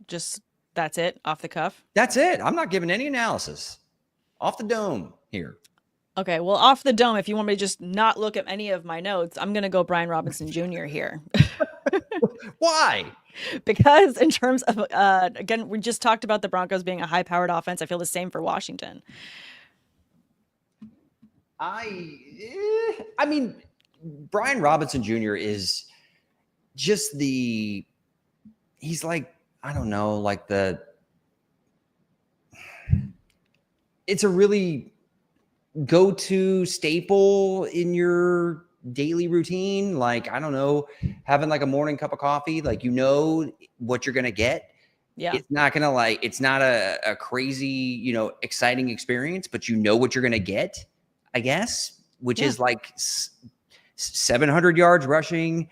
Just, that's it, off the cuff? That's it. I'm not giving any analysis. Off the dome here. Okay, well, off the dome, if you want me to just not look at any of my notes, I'm going to go Brian Robinson Jr. here. Why? Because in terms of, again, we just talked about the Broncos being a high-powered offense. I feel the same for Washington. I mean, Brian Robinson Jr. is just he's like, I don't know, like it's a really go-to staple in your daily routine. Like, I don't know, having like a morning cup of coffee, like, what you're going to get. Yeah. It's not going to it's not a crazy, exciting experience, but what you're going to get, I guess, which is like 700 yards rushing,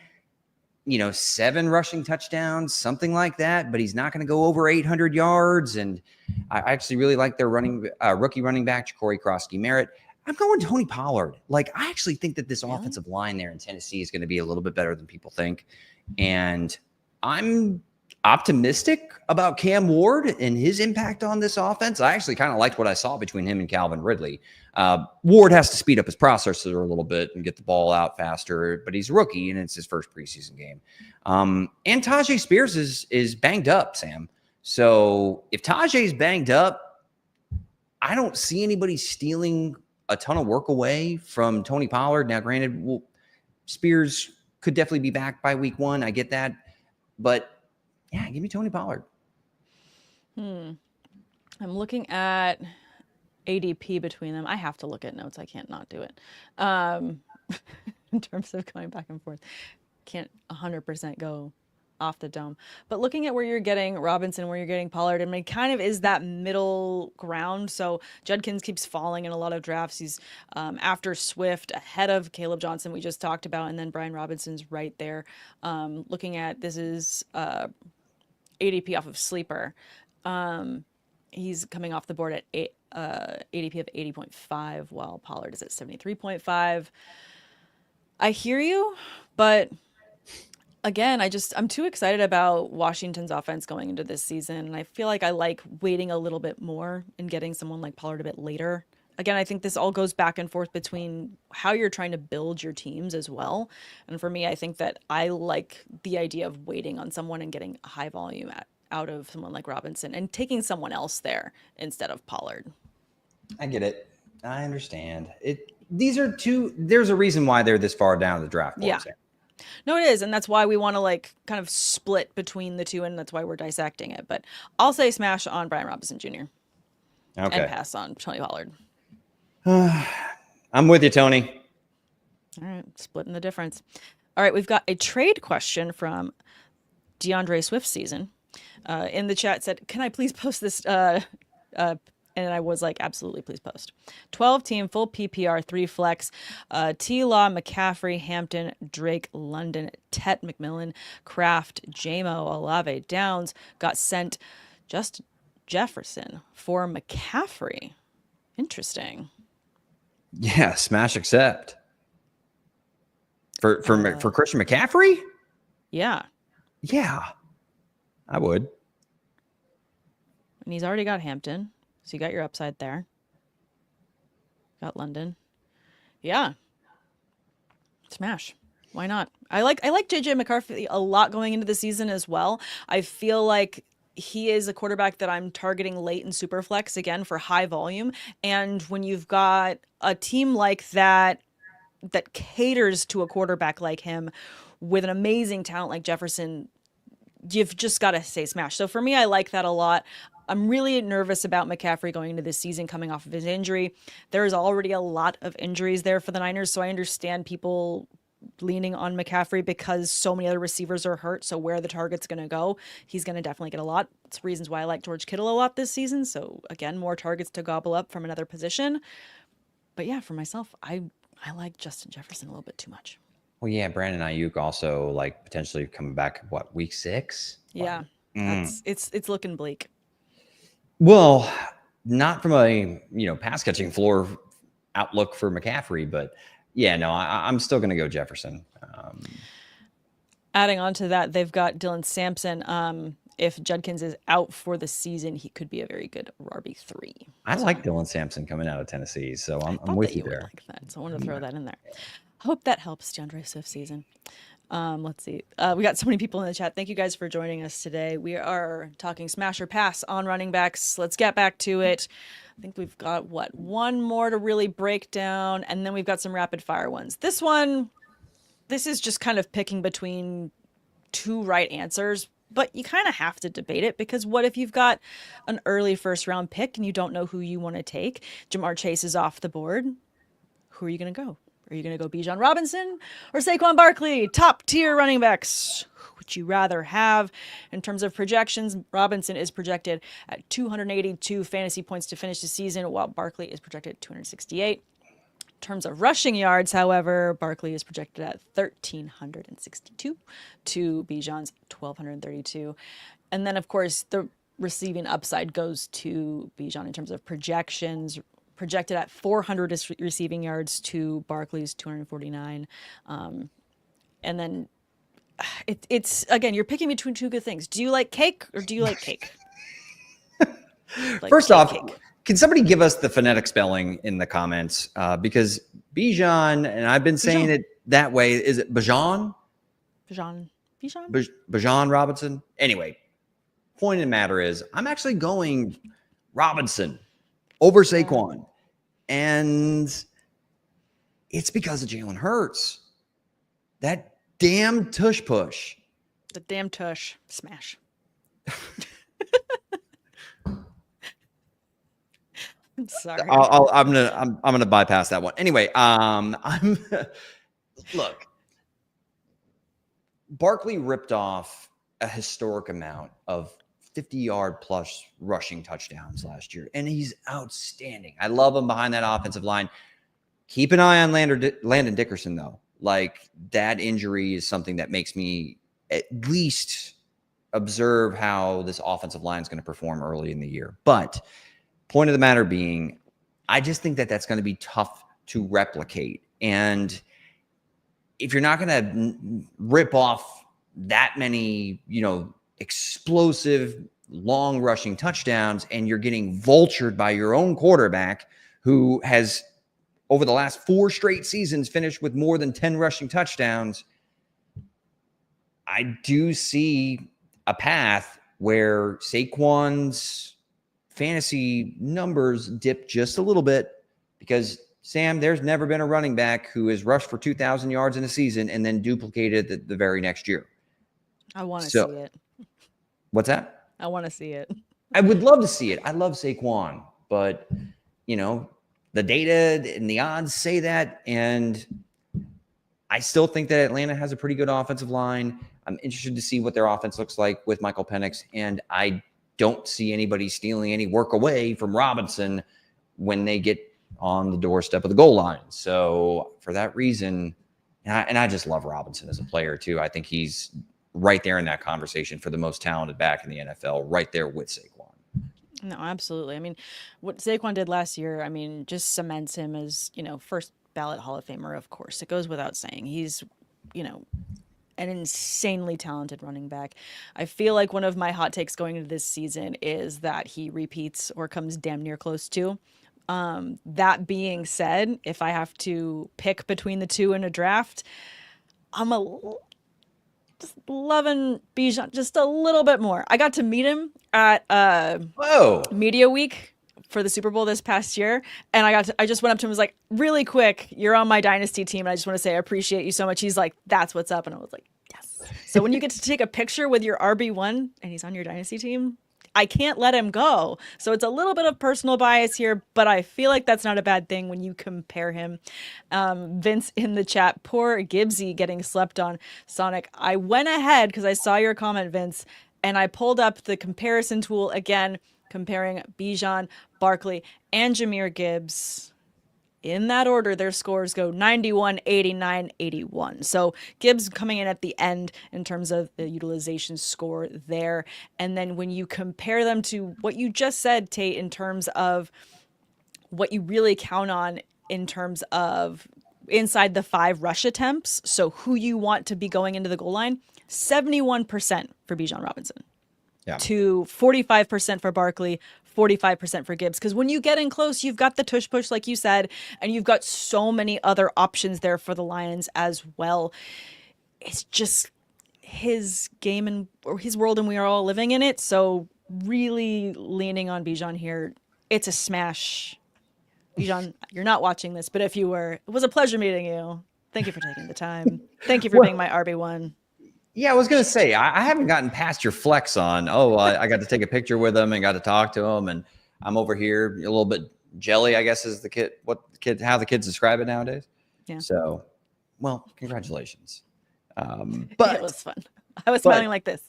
7 rushing touchdowns, something like that, but he's not going to go over 800 yards. And I actually really like their rookie running back, Ja'Cory Krosky-Merritt. I'm going Tony Pollard. Like, I actually think that this offensive line there in Tennessee is going to be a little bit better than people think. And I'm optimistic about Cam Ward and his impact on this offense. I actually kind of liked what I saw between him and Calvin Ridley. Ward has to speed up his processor a little bit and get the ball out faster, but he's a rookie and it's his first preseason game. And Tajay Spears is banged up, Sam. So if Tajay's banged up, I don't see anybody stealing a ton of work away from Tony Pollard. Now, granted, Spears could definitely be back by week 1. I get that. But yeah, give me Tony Pollard. I'm looking at ADP between them. I have to look at notes. I can't not do it. In terms of going back and forth. Can't 100% go off the dome. But looking at where you're getting Robinson, where you're getting Pollard, I mean, kind of is that middle ground. So Judkins keeps falling in a lot of drafts. He's after Swift, ahead of Kaleb Johnson, we just talked about, and then Brian Robinson's right there. Looking at, this is ADP off of Sleeper. He's coming off the board at ADP of 80.5, while Pollard is at 73.5. I hear you, but again, I'm too excited about Washington's offense going into this season. And I feel like I like waiting a little bit more and getting someone like Pollard a bit later. Again, I think this all goes back and forth between how you're trying to build your teams as well. And for me, I think that I like the idea of waiting on someone and getting a high volume out of someone like Robinson and taking someone else there instead of Pollard. I get it. I understand it. There's a reason why they're this far down the draft board. Yeah. No, it is. And that's why we want to kind of split between the two. And that's why we're dissecting it. But I'll say smash on Brian Robinson Jr. And pass on Tony Pollard. I'm with you, Tony. All right. Splitting the difference. All right. We've got a trade question from DeAndre Swift season. In the chat said, can I please post this? And I was like, absolutely, please post. 12-team, full PPR, 3 flex. T-Law, McCaffrey, Hampton, Drake, London, Tet, McMillan, Kraft, Jamo, Olave, Downs. Got sent just Jefferson for McCaffrey. Interesting. Yeah, smash accept. For Christian McCaffrey? Yeah. Yeah, I would. And he's already got Hampton. So you got your upside there. Got London. Yeah. Smash. Why not? I like JJ McCarthy a lot going into the season as well. I feel like he is a quarterback that I'm targeting late in Superflex again for high volume. And when you've got a team like that caters to a quarterback like him, with an amazing talent like Jefferson, you've just got to say smash. So for me, I like that a lot. I'm really nervous about McCaffrey going into this season coming off of his injury. There is already a lot of injuries there for the Niners, so I understand people leaning on McCaffrey because so many other receivers are hurt. So where the target's going to go, he's going to definitely get a lot. It's reasons why I like George Kittle a lot this season. So again, more targets to gobble up from another position. But yeah, for myself, I like Justin Jefferson a little bit too much. Well, yeah, Brandon Ayuk also like potentially coming back, what, week 6? Yeah, it's looking bleak. Well, not from a pass catching floor outlook for McCaffrey, but yeah, no, I'm still going to go Jefferson. Adding on to that, they've got Dylan Sampson. If Judkins is out for the season, he could be a very good RB3. I like Dylan Sampson coming out of Tennessee, so I'm with you there. Like that, so I wanted to throw that in there. Hope that helps DeAndre Swift season. Let's see. We got so many people in the chat. Thank you guys for joining us today. We are talking smash or pass on running backs. Let's get back to it. I think we've got, one more to really break down, and then we've got some rapid fire ones. This is just kind of picking between two right answers, but you kind of have to debate it because what if you've got an early first round pick and you don't know who you want to take? Jamar Chase is off the board. Who are you going to go? Are you going to go Bijan Robinson or Saquon Barkley? Top tier running backs. Who would you rather have? In terms of projections, Robinson is projected at 282 fantasy points to finish the season, while Barkley is projected at 268. In terms of rushing yards, however, Barkley is projected at 1,362 to Bijan's 1,232. And then, of course, the receiving upside goes to Bijan in terms of projections. Projected at 400 receiving yards to Barkley's 249. And then it's again, you're picking between two good things. Do you like cake or do you like cake? First off, can somebody give us the phonetic spelling in the comments? Because Bijan, and I've been saying it that way. Is it Bijan? Bijan Robinson? Anyway, point of the matter is I'm actually going Robinson over Saquon. And it's because of Jalen Hurts. That damn tush push. The damn tush smash. I'm sorry. I'm gonna bypass that one. Anyway, look. Barkley ripped off a historic amount of 50-yard plus rushing touchdowns last year, and he's outstanding. I love him behind that offensive line. Keep an eye on Landon Dickerson, though. Like, that injury is something that makes me at least observe how this offensive line is going to perform early in the year. But point of the matter being, I just think that that's going to be tough to replicate. And if you're not going to rip off that many, explosive, long rushing touchdowns, and you're getting vultured by your own quarterback who has, over the last 4 straight seasons, finished with more than 10 rushing touchdowns, I do see a path where Saquon's fantasy numbers dip just a little bit because, Sam, there's never been a running back who has rushed for 2,000 yards in a season and then duplicated the very next year. I want to see it. What's that? I want to see it. I would love to see it. I love Saquon, but, the data and the odds say that, and I still think that Atlanta has a pretty good offensive line. I'm interested to see what their offense looks like with Michael Penix, and I don't see anybody stealing any work away from Robinson when they get on the doorstep of the goal line. So for that reason, and I just love Robinson as a player too. I think he's right there in that conversation for the most talented back in the NFL, right there with Saquon. No, absolutely. I mean, what Saquon did last year, just cements him as, first ballot Hall of Famer, of course. It goes without saying. He's, an insanely talented running back. I feel like one of my hot takes going into this season is that he repeats or comes damn near close to. That being said, if I have to pick between the two in a draft, I'm just loving Bijan just a little bit more. I got to meet him at Media Week for the Super Bowl this past year. And I just went up to him and was like, really quick, you're on my dynasty team. And I just want to say, I appreciate you so much. He's like, that's what's up. And I was like, yes. So when you get to take a picture with your RB1 and he's on your dynasty team, I can't let him go. So it's a little bit of personal bias here, but I feel like that's not a bad thing when you compare him. Vince in the chat, poor Gibbsy getting slept on. Sonic, I went ahead because I saw your comment, Vince, and I pulled up the comparison tool again, comparing Bijan, Barkley, and Jahmyr Gibbs. In that order, their scores go 91, 89, 81. So Gibbs coming in at the end in terms of the utilization score there. And then when you compare them to what you just said, Tate, in terms of what you really count on in terms of inside the 5 rush attempts, so who you want to be going into the goal line, 71% for Bijan Robinson. Yeah. To 45% for Barkley, 45% for Gibbs. Because when you get in close, you've got the tush push, like you said, and you've got so many other options there for the Lions as well. It's just his game and or his world, and we are all living in it. So really leaning on Bijan here. It's a smash. Bijan, you're not watching this, but if you were, it was a pleasure meeting you. Thank you for taking the time. Thank you for being my RB1. Yeah, I was going to say, I haven't gotten past your flex on, I got to take a picture with him and got to talk to him. And I'm over here a little bit jelly, I guess is how the kids describe it nowadays. Yeah. So, well, congratulations. But it was fun. I was smiling like this.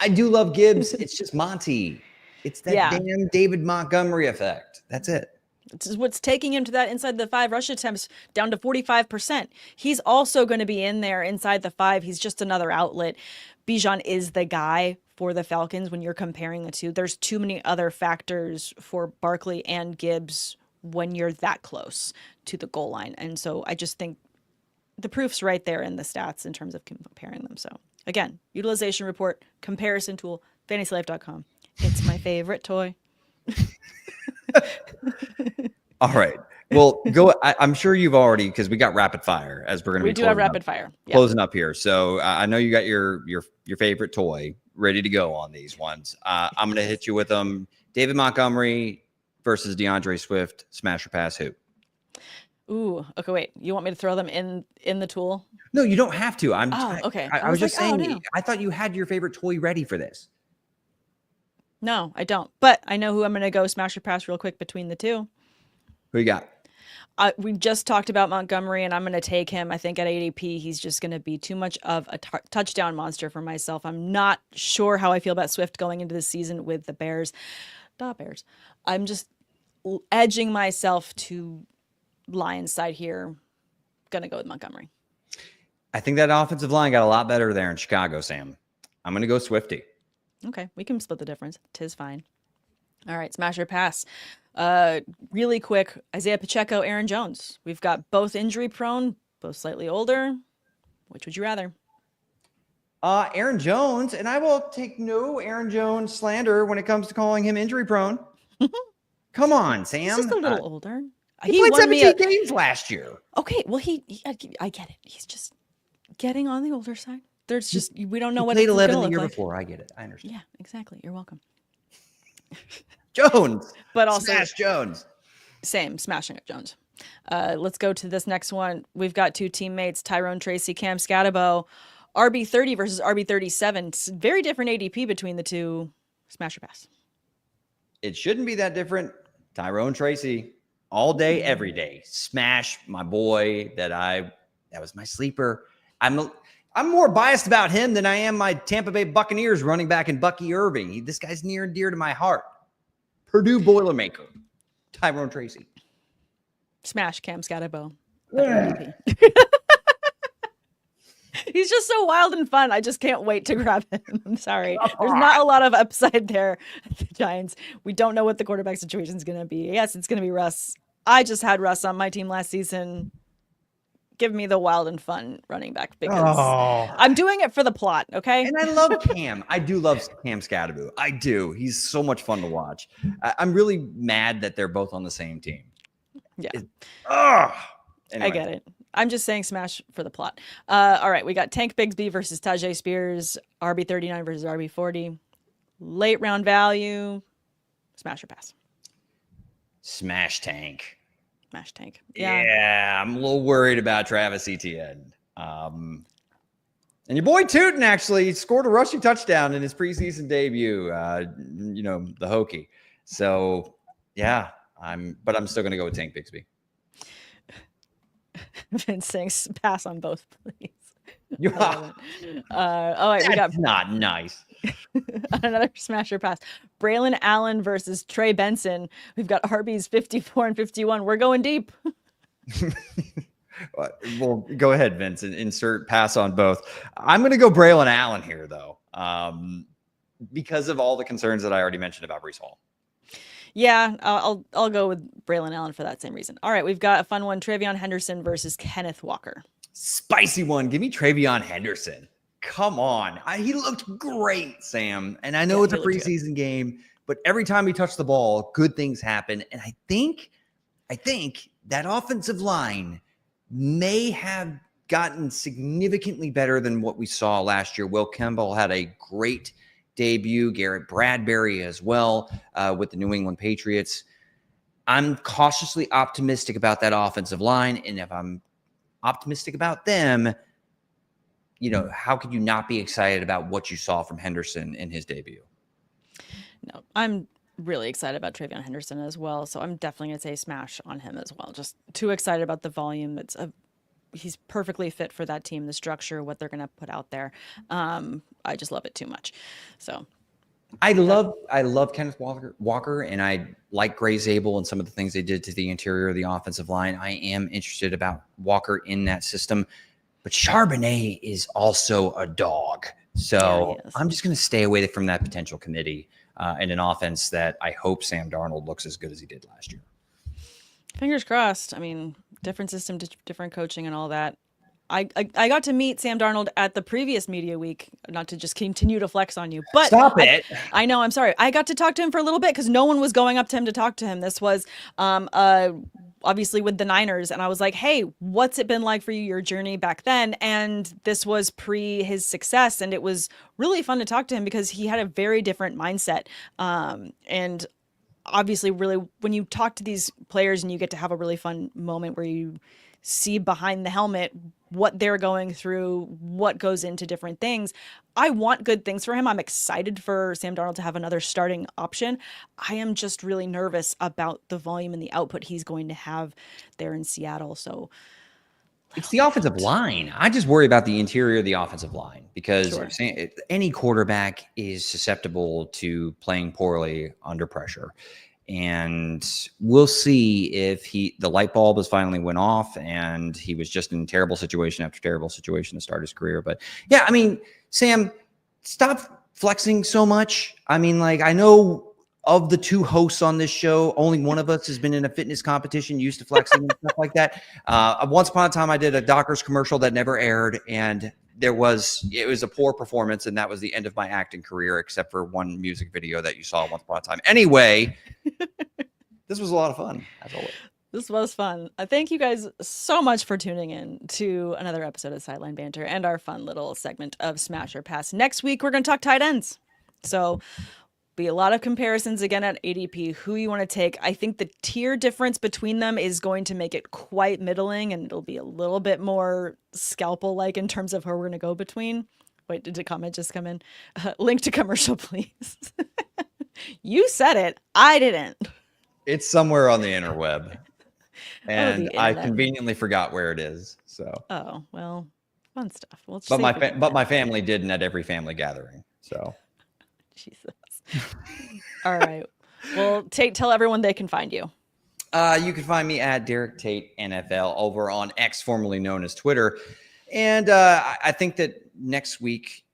I do love Gibbs. It's just Monty. It's that damn David Montgomery effect. That's it. It's what's taking him to that inside the 5 rush attempts down to 45%. He's also going to be in there inside the 5. He's just another outlet. Bijan is the guy for the Falcons when you're comparing the two. There's too many other factors for Barkley and Gibbs when you're that close to the goal line. And so I just think the proof's right there in the stats in terms of comparing them. So again, utilization report, comparison tool, fantasylife.com. It's my favorite toy. All right. Well, go. I'm sure you've already, because we got rapid fire as we're going to be. We do have rapid fire. Yeah. Closing up here. So I know you got your favorite toy ready to go on these ones. I'm going to hit you with them. David Montgomery versus DeAndre Swift. Smash or pass who? Ooh. Okay. Wait. You want me to throw them in the tool? No, you don't have to. Okay. I was just saying. No. I thought you had your favorite toy ready for this. No, I don't. But I know who I'm going to go smash or pass real quick between the two. Who you got? We just talked about Montgomery, and I'm going to take him. I think at ADP, he's just going to be too much of a touchdown monster for myself. I'm not sure how I feel about Swift going into this season with the Bears. I'm just edging myself to Lions side here. Going to go with Montgomery. I think that offensive line got a lot better there in Chicago, Sam. I'm going to go Swifty. Okay, we can split the difference. 'Tis fine. All right, smash or pass. Really quick, Isaiah Pacheco, Aaron Jones. We've got both injury prone, both slightly older. Which would you rather? Aaron Jones, and I will take no Aaron Jones slander when it comes to calling him injury prone. Come on, Sam. He's just a little older. He played 17 games last year. Okay, well, I get it. He's just getting on the older side. There's just, we don't know what it's going to look like. Played 11 the year before. I get it. I understand. Yeah, exactly. You're welcome. Jones. But also smash Jones. Same, smashing at Jones. Let's go to this next one. We've got two teammates, Tyrone Tracy, Cam Scatabo, RB30 versus RB37. It's very different ADP between the two. Smash or pass? It shouldn't be that different. Tyrone Tracy, all day, every day. Smash my boy that was my sleeper. I'm more biased about him than I am my Tampa Bay Buccaneers running back in Bucky Irving. This guy's near and dear to my heart. Purdue Boilermaker, Tyrone Tracy. Smash Cam Scatabo. He's just so wild and fun. I just can't wait to grab him. I'm sorry. There's not a lot of upside there at the Giants. We don't know what the quarterback situation is going to be. Yes, it's going to be Russ. I just had Russ on my team last season. Give me the wild and fun running back because I'm doing it for the plot, okay? And I love Cam. I do love Cam Scatabo. I do. He's so much fun to watch. I'm really mad that they're both on the same team. Yeah. Anyway. I get it. I'm just saying smash for the plot. All right, we got Tank Bigsby versus Tajay Spears, RB39 versus RB40. Late round value, smash or pass? Smash Tank. Smash Tank. Yeah, I'm a little worried about Travis Etienne. And your boy Tootin actually scored a rushing touchdown in his preseason debut. The Hokie. So yeah, I'm still gonna go with Tank Bigsby. Vince saying pass on both, please. Yeah. All right, we got not nice. another smasher pass. Braylon Allen versus Trey Benson. We've got RB's 54 and 51. We're going deep. Well, go ahead, Vince, and insert pass on both. I'm going to go Braylon Allen here, though, because of all the concerns that I already mentioned about Breece Hall. Yeah, I'll go with Braylon Allen for that same reason. All right, we've got a fun one: Travion Henderson versus Kenneth Walker. Spicy one. Give me Travion Henderson. Come on. He looked great, Sam. And I know it's a preseason game, but every time he touched the ball, good things happen. And I think that offensive line may have gotten significantly better than what we saw last year. Will Campbell had a great debut. Garrett Bradbury as well with the New England Patriots. I'm cautiously optimistic about that offensive line. And if I'm optimistic about them, how could you not be excited about what you saw from Henderson in his debut? No, I'm really excited about Travion Henderson as well. So I'm definitely going to say smash on him as well. Just too excited about the volume. He's perfectly fit for that team, the structure, what they're going to put out there. I just love it too much. So I love Kenneth Walker, and I like Gray Zabel and some of the things they did to the interior of the offensive line. I am interested about Walker in that system, but Charbonnet is also a dog. So I'm just going to stay away from that potential committee in an offense that I hope Sam Darnold looks as good as he did last year. Fingers crossed. I mean, different system, different coaching and all that. I got to meet Sam Darnold at the previous media week, not to just continue to flex on you, but stop it. I know, I'm sorry. I got to talk to him for a little bit because no one was going up to him to talk to him. This was obviously with the Niners. And I was like, hey, what's it been like for you, your journey back then? And this was pre his success. And it was really fun to talk to him because he had a very different mindset. And obviously, really, when you talk to these players and you get to have a really fun moment where you see behind the helmet what they're going through, what goes into different things. I want good things for him. I'm excited for Sam Darnold to have another starting option. I am just really nervous about the volume and the output he's going to have there in Seattle. So it's the offensive line. I just worry about the interior of the offensive line because any quarterback is susceptible to playing poorly under pressure. And we'll see if the light bulb has finally went off and he was just in terrible situation after terrible situation to start his career. But yeah, I mean, Sam, stop flexing so much. I mean, like, I know of the two hosts on this show, only one of us has been in a fitness competition, used to flexing and stuff like that. Once upon a time, I did a Dockers commercial that never aired, and it was a poor performance, and that was the end of my acting career, except for one music video that you saw once upon a time. Anyway, this was a lot of fun, as always. This was fun. Thank you guys so much for tuning in to another episode of Sideline Banter and our fun little segment of Smash or Pass. Next week, we're going to talk tight ends. So be a lot of comparisons again at ADP, who you want to take. I think the tier difference between them is going to make it quite middling, and it'll be a little bit more scalpel-like in terms of who we're going to go between. Wait, did a comment just come in? Link to commercial, please. You said it. I didn't. It's somewhere on the interweb. And I conveniently forgot where it is. So. Oh, well, fun stuff. But my family didn't at every family gathering. So. Jesus. All right. Well, tell everyone they can find you. You can find me at Derek Tate NFL over on X, formerly known as Twitter. And I think that next week,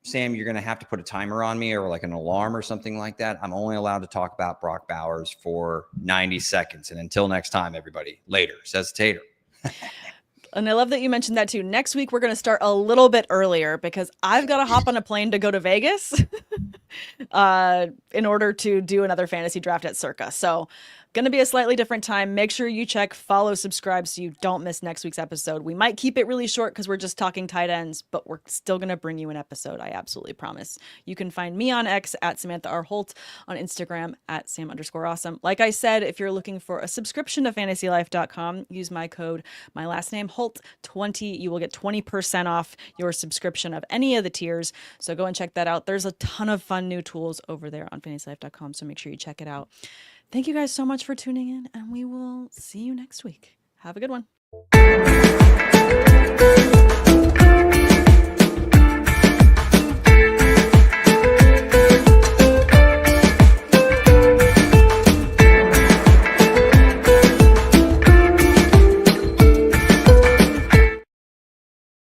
Sam, you're going to have to put a timer on me or like an alarm or something like that. I'm only allowed to talk about Brock Bowers for 90 seconds. And until next time, everybody, later, says Tater. And I love that you mentioned that too. Next week, we're going to start a little bit earlier because I've got to hop on a plane to go to Vegas in order to do another fantasy draft at Circa. So Going to be a slightly different time. Make sure you check, follow, subscribe so you don't miss next week's episode. We might keep it really short because we're just talking tight ends, but we're still going to bring you an episode. I absolutely promise. You can find me on X at Samantha R. Holt, on Instagram at Sam_awesome. Like I said, if you're looking for a subscription to fantasylife.com, use my code, my last name, Holt20. You will get 20% off your subscription of any of the tiers. So go and check that out. There's a ton of fun new tools over there on fantasylife.com. So make sure you check it out. Thank you guys so much for tuning in, and we will see you next week. Have a good one.